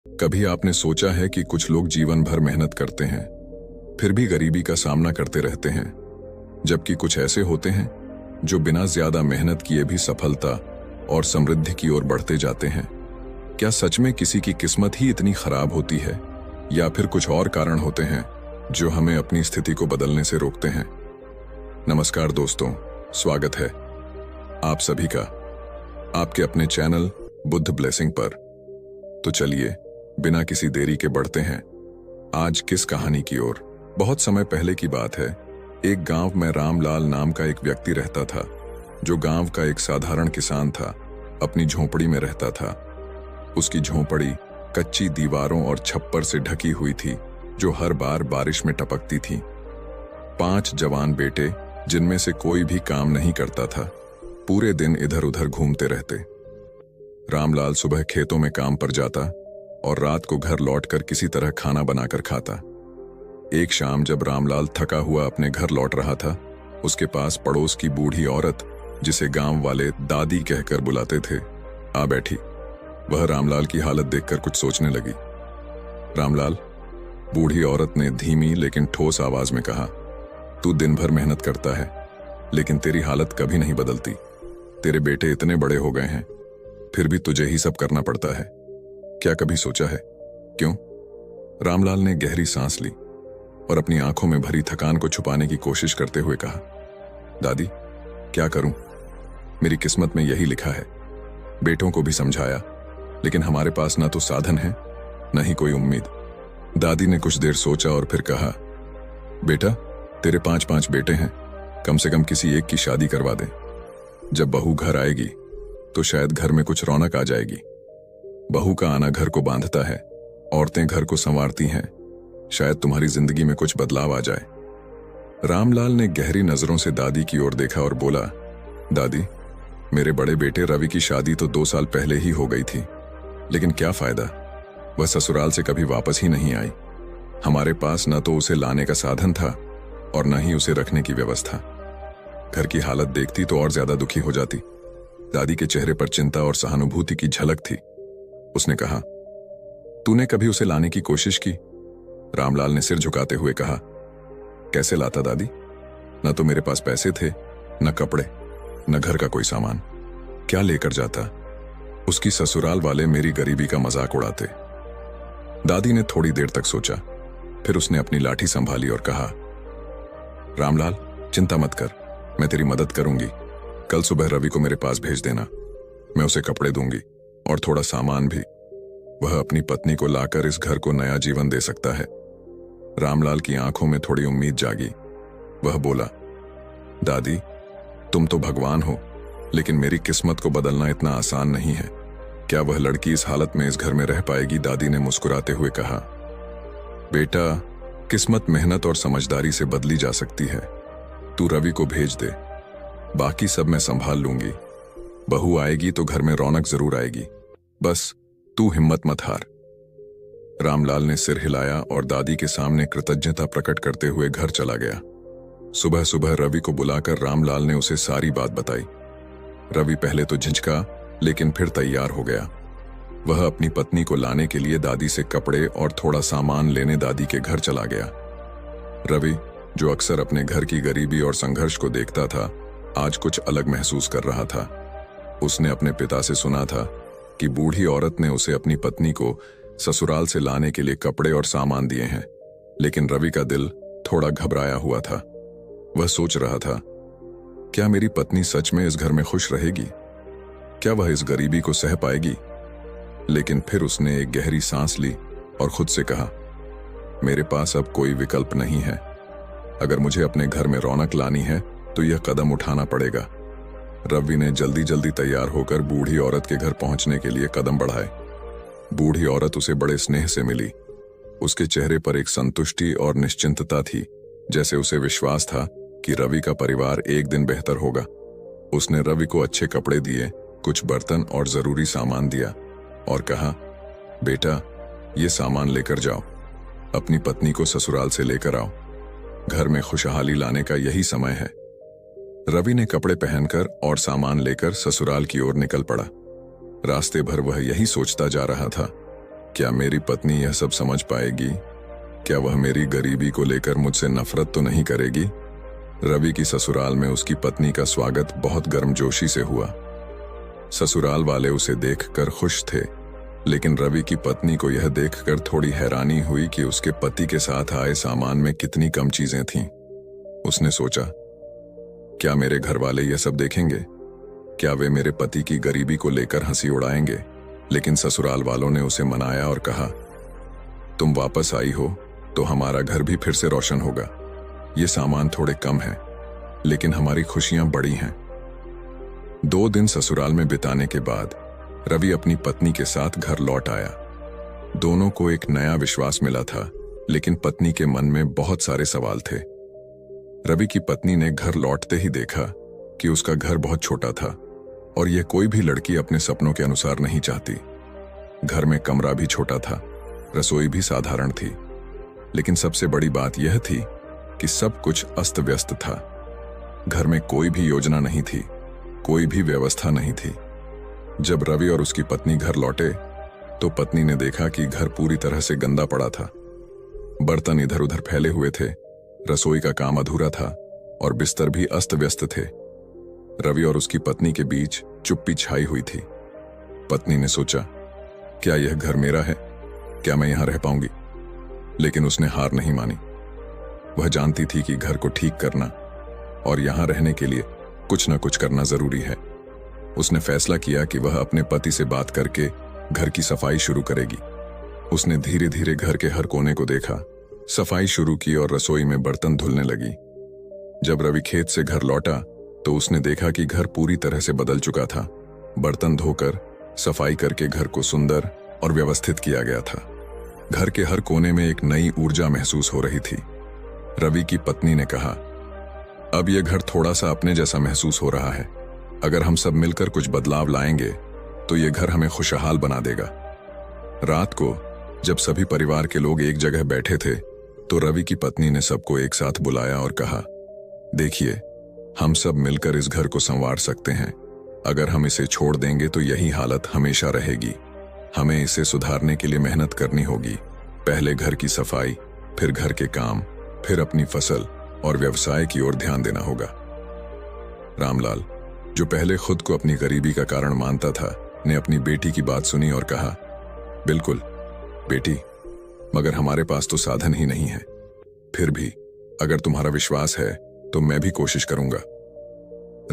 कभी आपने सोचा है कि कुछ लोग जीवन भर मेहनत करते हैं, फिर भी गरीबी का सामना करते रहते हैं, जबकि कुछ ऐसे होते हैं जो बिना ज्यादा मेहनत किए भी सफलता और समृद्धि की ओर बढ़ते जाते हैं। क्या सच में किसी की किस्मत ही इतनी खराब होती है, या फिर कुछ और कारण होते हैं जो हमें अपनी स्थिति को बदलने से रोकते हैं? नमस्कार दोस्तों, स्वागत है आप सभी का आपके अपने चैनल बुद्ध ब्लेसिंग पर। तो चलिए बिना किसी देरी के बढ़ते हैं आज किस कहानी की ओर। बहुत समय पहले की बात है। एक गांव में रामलाल नाम का एक व्यक्ति रहता था, जो गांव का एक साधारण किसान था। अपनी झोंपड़ी में रहता था। उसकी झोंपड़ी कच्ची दीवारों और छप्पर से ढकी हुई थी, जो हर बार बारिश में टपकती थी। 5 जवान बेटे, जिनमें से कोई भी काम नहीं करता था, पूरे दिन इधर उधर घूमते रहते। रामलाल सुबह खेतों में काम पर जाता और रात को घर लौटकर किसी तरह खाना बनाकर खाता। एक शाम जब रामलाल थका हुआ अपने घर लौट रहा था, उसके पास पड़ोस की बूढ़ी औरत, जिसे गांव वाले दादी कहकर बुलाते थे, आ बैठी। वह रामलाल की हालत देखकर कुछ सोचने लगी। रामलाल, बूढ़ी औरत ने धीमी लेकिन ठोस आवाज में कहा, तू दिन भर मेहनत करता है, लेकिन तेरी हालत कभी नहीं बदलती। तेरे बेटे इतने बड़े हो गए हैं, फिर भी तुझे ही सब करना पड़ता है। क्या कभी सोचा है क्यों? रामलाल ने गहरी सांस ली और अपनी आंखों में भरी थकान को छुपाने की कोशिश करते हुए कहा, दादी, क्या करूं? मेरी किस्मत में यही लिखा है। बेटों को भी समझाया, लेकिन हमारे पास ना तो साधन है, न ही कोई उम्मीद। दादी ने कुछ देर सोचा और फिर कहा, बेटा, तेरे 5 बेटे हैं, कम से कम किसी एक की शादी करवा दे। जब बहू घर आएगी तो शायद घर में कुछ रौनक आ जाएगी। बहू का आना घर को बांधता है, औरतें घर को संवारती हैं, शायद तुम्हारी जिंदगी में कुछ बदलाव आ जाए। रामलाल ने गहरी नजरों से दादी की ओर देखा और बोला, दादी, मेरे बड़े बेटे रवि की शादी तो 2 साल पहले ही हो गई थी, लेकिन क्या फायदा, वह ससुराल से कभी वापस ही नहीं आई। हमारे पास न तो उसे लाने का साधन था और न ही उसे रखने की व्यवस्था। घर की हालत देखती तो और ज्यादा दुखी हो जाती। दादी के चेहरे पर चिंता और सहानुभूति की झलक थी। उसने कहा, तूने कभी उसे लाने की कोशिश की? रामलाल ने सिर झुकाते हुए कहा, कैसे लाता दादी? न तो मेरे पास पैसे थे, न कपड़े, न घर का कोई सामान। क्या लेकर जाता? उसकी ससुराल वाले मेरी गरीबी का मजाक उड़ाते। दादी ने थोड़ी देर तक सोचा, फिर उसने अपनी लाठी संभाली और कहा, रामलाल, चिंता मत कर, मैं तेरी मदद करूंगी। कल सुबह रवि को मेरे पास भेज देना, मैं उसे कपड़े दूंगी और थोड़ा सामान भी। वह अपनी पत्नी को लाकर इस घर को नया जीवन दे सकता है। रामलाल की आंखों में थोड़ी उम्मीद जागी। वह बोला, दादी, तुम तो भगवान हो, लेकिन मेरी किस्मत को बदलना इतना आसान नहीं है। क्या वह लड़की इस हालत में इस घर में रह पाएगी? दादी ने मुस्कुराते हुए कहा, बेटा, किस्मत मेहनत और समझदारी से बदली जा सकती है। तू रवि को भेज दे, बाकी सब मैं संभाल लूंगी। बहू आएगी तो घर में रौनक जरूर आएगी, बस तू हिम्मत मत हार। रामलाल ने सिर हिलाया और दादी के सामने कृतज्ञता प्रकट करते हुए घर चला गया। सुबह सुबह रवि को बुलाकर रामलाल ने उसे सारी बात बताई। रवि पहले तो झिझका, लेकिन फिर तैयार हो गया। वह अपनी पत्नी को लाने के लिए दादी से कपड़े और थोड़ा सामान लेने दादी के घर चला गया। रवि, जो अक्सर अपने घर की गरीबी और संघर्ष को देखता था, आज कुछ अलग महसूस कर रहा था। उसने अपने पिता से सुना था कि बूढ़ी औरत ने उसे अपनी पत्नी को ससुराल से लाने के लिए कपड़े और सामान दिए हैं, लेकिन रवि का दिल थोड़ा घबराया हुआ था। वह सोच रहा था, क्या मेरी पत्नी सच में इस घर में खुश रहेगी? क्या वह इस गरीबी को सह पाएगी? लेकिन फिर उसने एक गहरी सांस ली और खुद से कहा, मेरे पास अब कोई विकल्प नहीं है। अगर मुझे अपने घर में रौनक लानी है तो यह कदम उठाना पड़ेगा। रवि ने जल्दी जल्दी तैयार होकर बूढ़ी औरत के घर पहुंचने के लिए कदम बढ़ाए। बूढ़ी औरत उसे बड़े स्नेह से मिली। उसके चेहरे पर एक संतुष्टि और निश्चिंतता थी, जैसे उसे विश्वास था कि रवि का परिवार एक दिन बेहतर होगा। उसने रवि को अच्छे कपड़े दिए, कुछ बर्तन और जरूरी सामान दिया और कहा, बेटा, ये सामान लेकर जाओ, अपनी पत्नी को ससुराल से लेकर आओ। घर में खुशहाली लाने का यही समय है। रवि ने कपड़े पहनकर और सामान लेकर ससुराल की ओर निकल पड़ा। रास्ते भर वह यही सोचता जा रहा था, क्या मेरी पत्नी यह सब समझ पाएगी? क्या वह मेरी गरीबी को लेकर मुझसे नफरत तो नहीं करेगी? रवि की ससुराल में उसकी पत्नी का स्वागत बहुत गर्मजोशी से हुआ। ससुराल वाले उसे देखकर खुश थे, लेकिन रवि की पत्नी को यह देखकर थोड़ी हैरानी हुई कि उसके पति के साथ आए सामान में कितनी कम चीजें थीं। उसने सोचा, क्या मेरे घर वाले यह सब देखेंगे? क्या वे मेरे पति की गरीबी को लेकर हंसी उड़ाएंगे? लेकिन ससुराल वालों ने उसे मनाया और कहा, तुम वापस आई हो तो हमारा घर भी फिर से रोशन होगा। ये सामान थोड़े कम हैं, लेकिन हमारी खुशियां बड़ी हैं। 2 दिन ससुराल में बिताने के बाद रवि अपनी पत्नी के साथ घर लौट आया। दोनों को एक नया विश्वास मिला था, लेकिन पत्नी के मन में बहुत सारे सवाल थे। रवि की पत्नी ने घर लौटते ही देखा कि उसका घर बहुत छोटा था और यह कोई भी लड़की अपने सपनों के अनुसार नहीं चाहती। घर में कमरा भी छोटा था, रसोई भी साधारण थी, लेकिन सबसे बड़ी बात यह थी कि सब कुछ अस्त व्यस्त था। घर में कोई भी योजना नहीं थी, कोई भी व्यवस्था नहीं थी। जब रवि और उसकी पत्नी घर लौटे तो पत्नी ने देखा कि घर पूरी तरह से गंदा पड़ा था। बर्तन इधर उधर फैले हुए थे, रसोई का काम अधूरा था और बिस्तर भी अस्त व्यस्त थे। रवि और उसकी पत्नी के बीच चुप्पी छाई हुई थी। पत्नी ने सोचा, क्या यह घर मेरा है? क्या मैं यहां रह पाऊंगी? लेकिन उसने हार नहीं मानी। वह जानती थी कि घर को ठीक करना और यहां रहने के लिए कुछ न कुछ करना जरूरी है। उसने फैसला किया कि वह अपने पति से बात करके घर की सफाई शुरू करेगी। उसने धीरे धीरे घर के हर कोने को देखा, सफाई शुरू की और रसोई में बर्तन धुलने लगी। जब रवि खेत से घर लौटा तो उसने देखा कि घर पूरी तरह से बदल चुका था। बर्तन धोकर सफाई करके घर को सुंदर और व्यवस्थित किया गया था। घर के हर कोने में एक नई ऊर्जा महसूस हो रही थी। रवि की पत्नी ने कहा, अब यह घर थोड़ा सा अपने जैसा महसूस हो रहा है। अगर हम सब मिलकर कुछ बदलाव लाएंगे तो यह घर हमें खुशहाल बना देगा। रात को जब सभी परिवार के लोग एक जगह बैठे थे तो रवि की पत्नी ने सबको एक साथ बुलाया और कहा, देखिए, हम सब मिलकर इस घर को संवार सकते हैं। अगर हम इसे छोड़ देंगे तो यही हालत हमेशा रहेगी। हमें इसे सुधारने के लिए मेहनत करनी होगी। पहले घर की सफाई, फिर घर के काम, फिर अपनी फसल और व्यवसाय की ओर ध्यान देना होगा। रामलाल, जो पहले खुद को अपनी गरीबी का कारण मानता था, ने अपनी बेटी की बात सुनी और कहा, बिल्कुल बेटी, मगर हमारे पास तो साधन ही नहीं है। फिर भी अगर तुम्हारा विश्वास है तो मैं भी कोशिश करूंगा।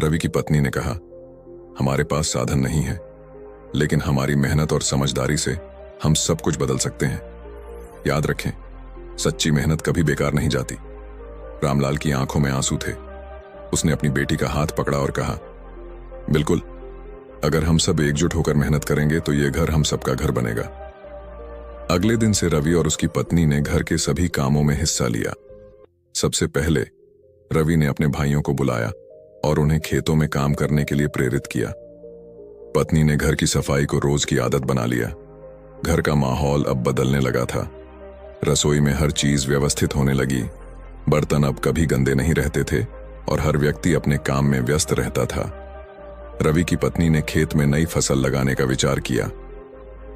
रवि की पत्नी ने कहा, हमारे पास साधन नहीं है, लेकिन हमारी मेहनत और समझदारी से हम सब कुछ बदल सकते हैं। याद रखें, सच्ची मेहनत कभी बेकार नहीं जाती। रामलाल की आंखों में आंसू थे। उसने अपनी बेटी का हाथ पकड़ा और कहा, बिल्कुल, अगर हम सब एकजुट होकर मेहनत करेंगे तो यह घर हम सबका घर बनेगा। अगले दिन से रवि और उसकी पत्नी ने घर के सभी कामों में हिस्सा लिया। सबसे पहले रवि ने अपने भाइयों को बुलाया और उन्हें खेतों में काम करने के लिए प्रेरित किया। पत्नी ने घर की सफाई को रोज की आदत बना लिया। घर का माहौल अब बदलने लगा था। रसोई में हर चीज व्यवस्थित होने लगी। बर्तन अब कभी गंदे नहीं रहते थे और हर व्यक्ति अपने काम में व्यस्त रहता था। रवि की पत्नी ने खेत में नई फसल लगाने का विचार किया।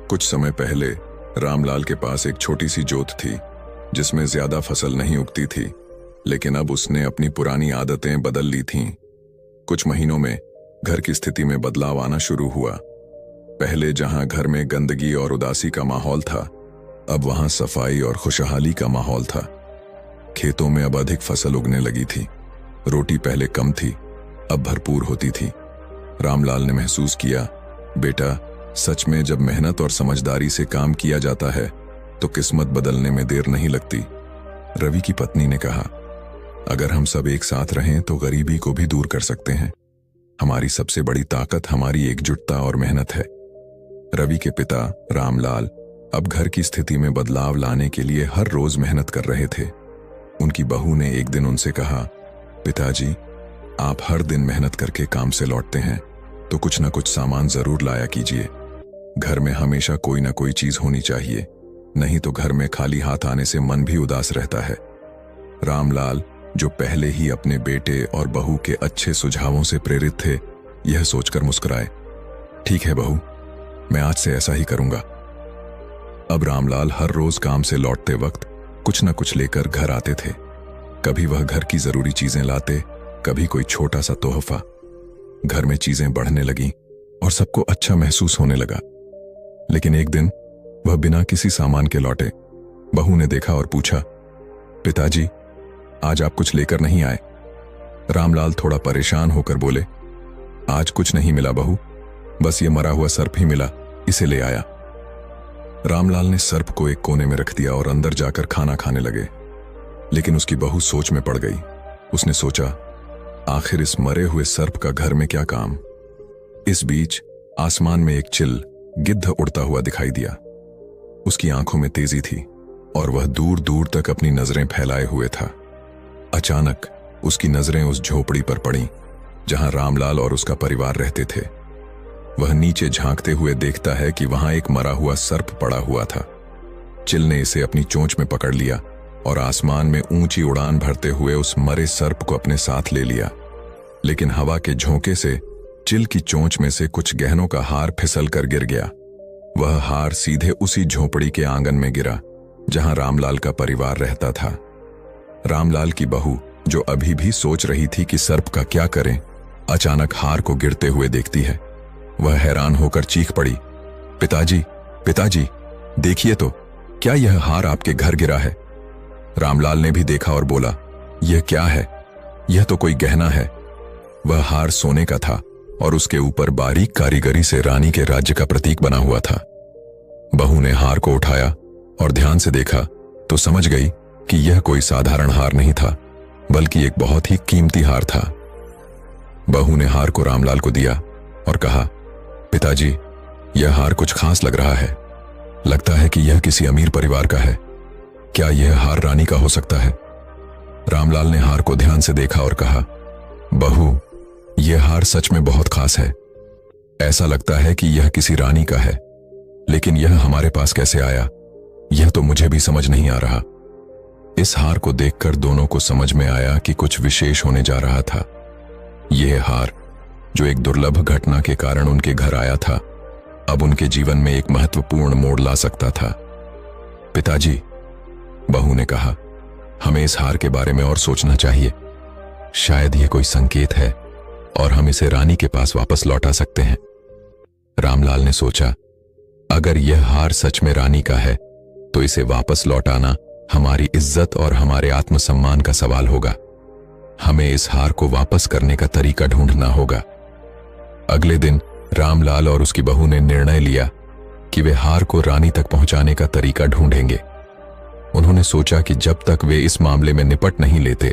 कुछ समय पहले रामलाल के पास एक छोटी सी जोत थी जिसमें ज्यादा फसल नहीं उगती थी, लेकिन अब उसने अपनी पुरानी आदतें बदल ली थीं। कुछ महीनों में घर की स्थिति में बदलाव आना शुरू हुआ। पहले जहां घर में गंदगी और उदासी का माहौल था, अब वहां सफाई और खुशहाली का माहौल था। खेतों में अब अधिक फसल उगने लगी थी। रोटी पहले कम थी, अब भरपूर होती थी। रामलाल ने महसूस किया, बेटा, सच में जब मेहनत और समझदारी से काम किया जाता है तो किस्मत बदलने में देर नहीं लगती। रवि की पत्नी ने कहा, अगर हम सब एक साथ रहें तो गरीबी को भी दूर कर सकते हैं। हमारी सबसे बड़ी ताकत हमारी एकजुटता और मेहनत है। रवि के पिता रामलाल अब घर की स्थिति में बदलाव लाने के लिए हर रोज मेहनत कर रहे थे। उनकी बहू ने एक दिन उनसे कहा, पिताजी, आप हर दिन मेहनत करके काम से लौटते हैं तो कुछ न कुछ सामान जरूर लाया कीजिए। घर में हमेशा कोई ना कोई चीज होनी चाहिए, नहीं तो घर में खाली हाथ आने से मन भी उदास रहता है। रामलाल, जो पहले ही अपने बेटे और बहू के अच्छे सुझावों से प्रेरित थे, यह सोचकर मुस्कुराए। ठीक है बहू, मैं आज से ऐसा ही करूंगा। अब रामलाल हर रोज काम से लौटते वक्त कुछ न कुछ लेकर घर आते थे। कभी वह घर की जरूरी चीजें लाते, कभी कोई छोटा सा तोहफा। घर में चीजें बढ़ने लगीं और सबको अच्छा महसूस होने लगा। लेकिन एक दिन वह बिना किसी सामान के लौटे। बहू ने देखा और पूछा, पिताजी, आज आप कुछ लेकर नहीं आए? रामलाल थोड़ा परेशान होकर बोले, आज कुछ नहीं मिला बहू, बस ये मरा हुआ सर्प ही मिला, इसे ले आया। रामलाल ने सर्प को एक कोने में रख दिया और अंदर जाकर खाना खाने लगे। लेकिन उसकी बहू सोच में पड़ गई। उसने सोचा, आखिर इस मरे हुए सर्प का घर में क्या काम। इस बीच आसमान में एक चिल गिद्ध उड़ता हुआ दिखाई दिया। उसकी आंखों में तेजी थी और वह दूर दूर तक अपनी नजरें फैलाए हुए था। अचानक उसकी नजरें उस झोपड़ी पर पड़ीं जहां रामलाल और उसका परिवार रहते थे। वह नीचे झांकते हुए देखता है कि वहां एक मरा हुआ सर्प पड़ा हुआ था। चिल ने इसे अपनी चोंच में पकड़ लिया और आसमान में ऊंची उड़ान भरते हुए उस मरे सर्प को अपने साथ ले लिया। लेकिन हवा के झोंके से चिल की चोंच में से कुछ गहनों का हार फिसल कर गिर गया। वह हार सीधे उसी झोपड़ी के आंगन में गिरा जहां रामलाल का परिवार रहता था। रामलाल की बहू, जो अभी भी सोच रही थी कि सर्प का क्या करें, अचानक हार को गिरते हुए देखती है। वह हैरान होकर चीख पड़ी, पिताजी, पिताजी, देखिए तो, क्या यह हार आपके घर गिरा है? रामलाल ने भी देखा और बोला, यह क्या है? यह तो कोई गहना है। वह हार सोने का था और उसके ऊपर बारीक कारीगरी से रानी के राज्य का प्रतीक बना हुआ था। बहू ने हार को उठाया और ध्यान से देखा तो समझ गई कि यह कोई साधारण हार नहीं था, बल्कि एक बहुत ही कीमती हार था। बहू ने हार को रामलाल को दिया और कहा, पिताजी, यह हार कुछ खास लग रहा है। लगता है कि यह किसी अमीर परिवार का है। क्या यह हार रानी का हो सकता है? रामलाल ने हार को ध्यान से देखा और कहा, बहू, यह हार सच में बहुत खास है। ऐसा लगता है कि यह किसी रानी का है, लेकिन यह हमारे पास कैसे आया, यह तो मुझे भी समझ नहीं आ रहा। इस हार को देखकर दोनों को समझ में आया कि कुछ विशेष होने जा रहा था। यह हार, जो एक दुर्लभ घटना के कारण उनके घर आया था, अब उनके जीवन में एक महत्वपूर्ण मोड़ ला सकता था। पिताजी, बहू ने कहा, हमें इस हार के बारे में और सोचना चाहिए। शायद यह कोई संकेत है और हम इसे रानी के पास वापस लौटा सकते हैं। रामलाल ने सोचा, अगर यह हार सच में रानी का है तो इसे वापस लौटाना हमारी इज्जत और हमारे आत्मसम्मान का सवाल होगा। हमें इस हार को वापस करने का तरीका ढूंढना होगा। अगले दिन रामलाल और उसकी बहू ने निर्णय लिया कि वे हार को रानी तक पहुंचाने का तरीका ढूंढेंगे। उन्होंने सोचा कि जब तक वे इस मामले में निपट नहीं लेते,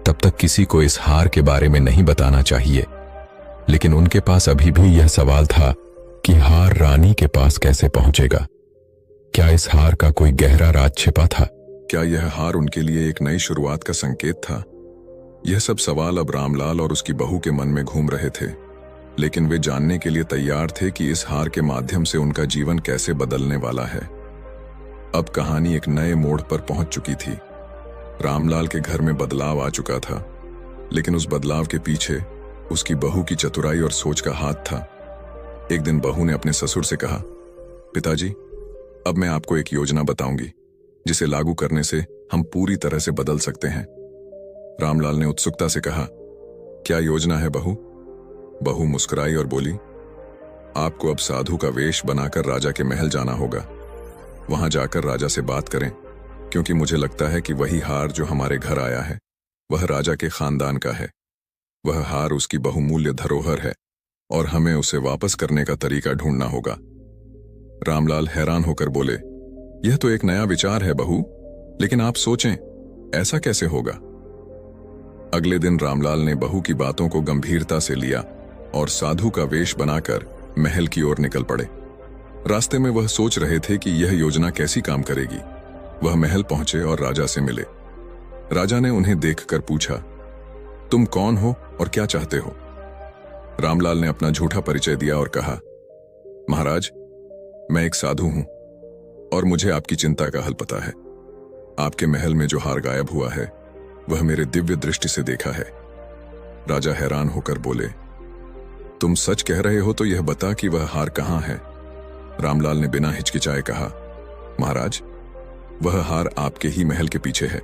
तब तक किसी को इस हार के बारे में नहीं बताना चाहिए। लेकिन उनके पास अभी भी यह सवाल था कि हार रानी के पास कैसे पहुंचेगा। क्या इस हार का कोई गहरा राज छिपा था? क्या यह हार उनके लिए एक नई शुरुआत का संकेत था? यह सब सवाल अब रामलाल और उसकी बहू के मन में घूम रहे थे, लेकिन वे जानने के लिए तैयार थे कि इस हार के माध्यम से उनका जीवन कैसे बदलने वाला है। अब कहानी एक नए मोड़ पर पहुंच चुकी थी। रामलाल के घर में बदलाव आ चुका था, लेकिन उस बदलाव के पीछे उसकी बहू की चतुराई और सोच का हाथ था। एक दिन बहू ने अपने ससुर से कहा, पिताजी, अब मैं आपको एक योजना बताऊंगी जिसे लागू करने से हम पूरी तरह से बदल सकते हैं। रामलाल ने उत्सुकता से कहा, क्या योजना है बहू? बहू मुस्कुराई और बोली, आपको अब साधु का वेश बनाकर राजा के महल जाना होगा। वहां जाकर राजा से बात करें, क्योंकि मुझे लगता है कि वही हार जो हमारे घर आया है वह राजा के खानदान का है। वह हार उसकी बहुमूल्य धरोहर है और हमें उसे वापस करने का तरीका ढूंढना होगा। रामलाल हैरान होकर बोले, यह तो एक नया विचार है बहू, लेकिन आप सोचें, ऐसा कैसे होगा? अगले दिन रामलाल ने बहू की बातों को गंभीरता से लिया और साधु का वेश बनाकर महल की ओर निकल पड़े। रास्ते में वह सोच रहे थे कि यह योजना कैसी काम करेगी। वह महल पहुंचे और राजा से मिले। राजा ने उन्हें देखकर पूछा, तुम कौन हो और क्या चाहते हो? रामलाल ने अपना झूठा परिचय दिया और कहा, महाराज, मैं एक साधु हूं और मुझे आपकी चिंता का हल पता है। आपके महल में जो हार गायब हुआ है वह मेरे दिव्य दृष्टि से देखा है। राजा हैरान होकर बोले, तुम सच कह रहे हो तो यह बता कि वह हार कहां है? रामलाल ने बिना हिचकिचाए कहा, महाराज, वह हार आपके ही महल के पीछे है।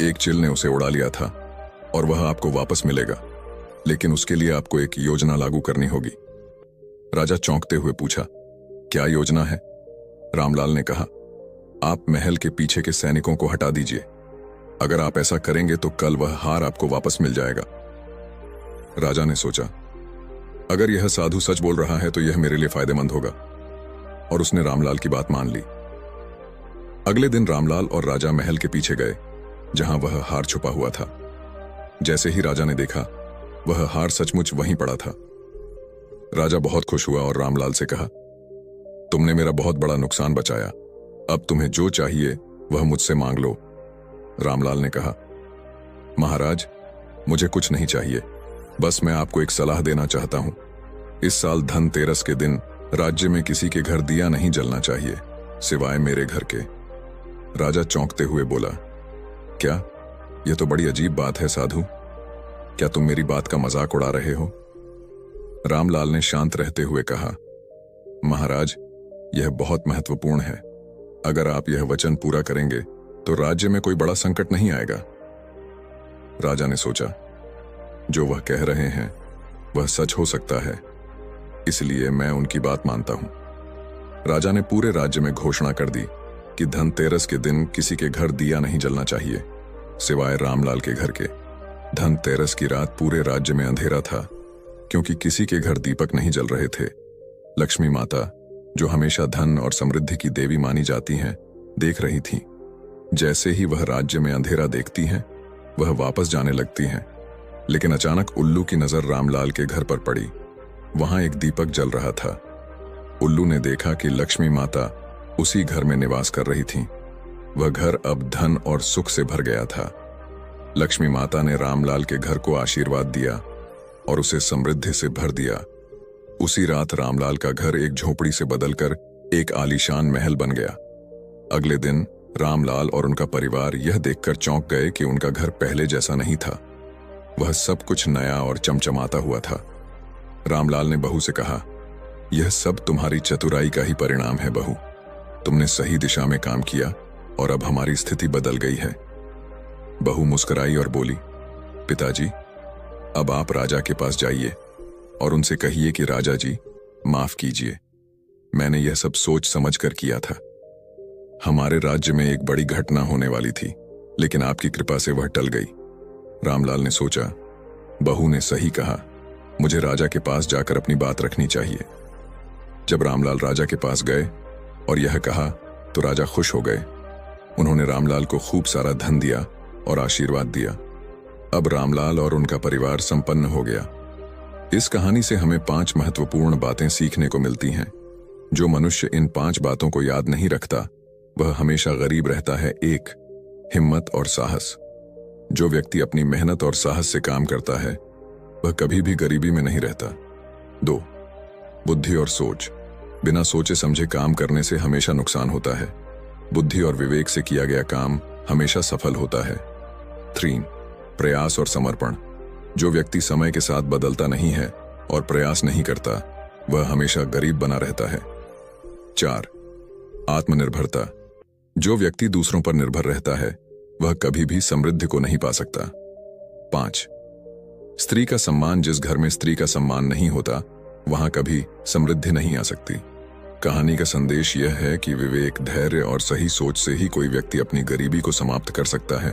एक चिल ने उसे उड़ा लिया था और वह आपको वापस मिलेगा, लेकिन उसके लिए आपको एक योजना लागू करनी होगी। राजा चौंकते हुए पूछा, क्या योजना है? रामलाल ने कहा, आप महल के पीछे के सैनिकों को हटा दीजिए। अगर आप ऐसा करेंगे तो कल वह हार आपको वापस मिल जाएगा। राजा ने सोचा, अगर यह साधु सच बोल रहा है तो यह मेरे लिए फायदेमंद होगा, और उसने रामलाल की बात मान ली। अगले दिन रामलाल और राजा महल के पीछे गए, जहां वह हार छुपा हुआ था। जैसे ही राजा ने देखा, वह हार सचमुच वहीं पड़ा था। राजा बहुत खुश हुआ और रामलाल से कहा, तुमने मेरा बहुत बड़ा नुकसान बचाया। अब तुम्हें जो चाहिए वह मुझसे मांग लो। रामलाल ने कहा, महाराज, मुझे कुछ नहीं चाहिए, बस मैं आपको एक सलाह देना चाहता हूं। इस साल धनतेरस के दिन राज्य में किसी के घर दिया नहीं जलना चाहिए, सिवाय मेरे घर के। राजा चौंकते हुए बोला, क्या? यह तो बड़ी अजीब बात है साधु। क्या तुम मेरी बात का मजाक उड़ा रहे हो? रामलाल ने शांत रहते हुए कहा, महाराज, यह बहुत महत्वपूर्ण है। अगर आप यह वचन पूरा करेंगे तो राज्य में कोई बड़ा संकट नहीं आएगा। राजा ने सोचा, जो वह कह रहे हैं वह सच हो सकता है, इसलिए मैं उनकी बात मानता हूं। राजा ने पूरे राज्य में घोषणा कर दी कि धनतेरस के दिन किसी के घर दिया नहीं जलना चाहिए, सिवाय रामलाल के घर के। धनतेरस की रात पूरे राज्य में अंधेरा था, क्योंकि किसी के घर दीपक नहीं जल रहे थे। लक्ष्मी माता, जो हमेशा धन और समृद्धि की देवी मानी जाती हैं, देख रही थीं। जैसे ही वह राज्य में अंधेरा देखती हैं, वह वापस जाने लगती हैं। लेकिन अचानक उल्लू की नजर रामलाल के घर पर पड़ी। वहां एक दीपक जल रहा था। उल्लू ने देखा कि लक्ष्मी माता उसी घर में निवास कर रही थीं। वह घर अब धन और सुख से भर गया था। लक्ष्मी माता ने रामलाल के घर को आशीर्वाद दिया और उसे समृद्धि से भर दिया। उसी रात रामलाल का घर एक झोपड़ी से बदलकर एक आलीशान महल बन गया। अगले दिन रामलाल और उनका परिवार यह देखकर चौंक गए कि उनका घर पहले जैसा नहीं था। वह सब कुछ नया और चमचमाता हुआ था। रामलाल ने बहू से कहा, यह सब तुम्हारी चतुराई का ही परिणाम है बहू। तुमने सही दिशा में काम किया और अब हमारी स्थिति बदल गई है। बहू मुस्कुराई और बोली, पिताजी, अब आप राजा के पास जाइए और उनसे कहिए कि राजा जी, माफ कीजिए, मैंने यह सब सोच समझ कर किया था। हमारे राज्य में एक बड़ी घटना होने वाली थी, लेकिन आपकी कृपा से वह टल गई। रामलाल ने सोचा, बहू ने सही कहा, मुझे राजा के पास जाकर अपनी बात रखनी चाहिए। जब रामलाल राजा के पास गए और यह कहा तो राजा खुश हो गए। उन्होंने रामलाल को खूब सारा धन दिया और आशीर्वाद दिया। अब रामलाल और उनका परिवार संपन्न हो गया। इस कहानी से हमें 5 महत्वपूर्ण बातें सीखने को मिलती हैं। जो मनुष्य इन 5 बातों को याद नहीं रखता, वह हमेशा गरीब रहता है। 1, हिम्मत और साहस। जो व्यक्ति अपनी मेहनत और साहस से काम करता है, वह कभी भी गरीबी में नहीं रहता। 2, बुद्धि और सोच। बिना सोचे समझे काम करने से हमेशा नुकसान होता है। बुद्धि और विवेक से किया गया काम हमेशा सफल होता है। 3, प्रयास और समर्पण। जो व्यक्ति समय के साथ बदलता नहीं है और प्रयास नहीं करता, वह हमेशा गरीब बना रहता है। 4, आत्मनिर्भरता। जो व्यक्ति दूसरों पर निर्भर रहता है, वह कभी भी समृद्धि को नहीं पा सकता। 5, स्त्री का सम्मान। जिस घर में स्त्री का सम्मान नहीं होता, वहां कभी समृद्धि नहीं आ सकती। कहानी का संदेश यह है कि विवेक, धैर्य और सही सोच से ही कोई व्यक्ति अपनी गरीबी को समाप्त कर सकता है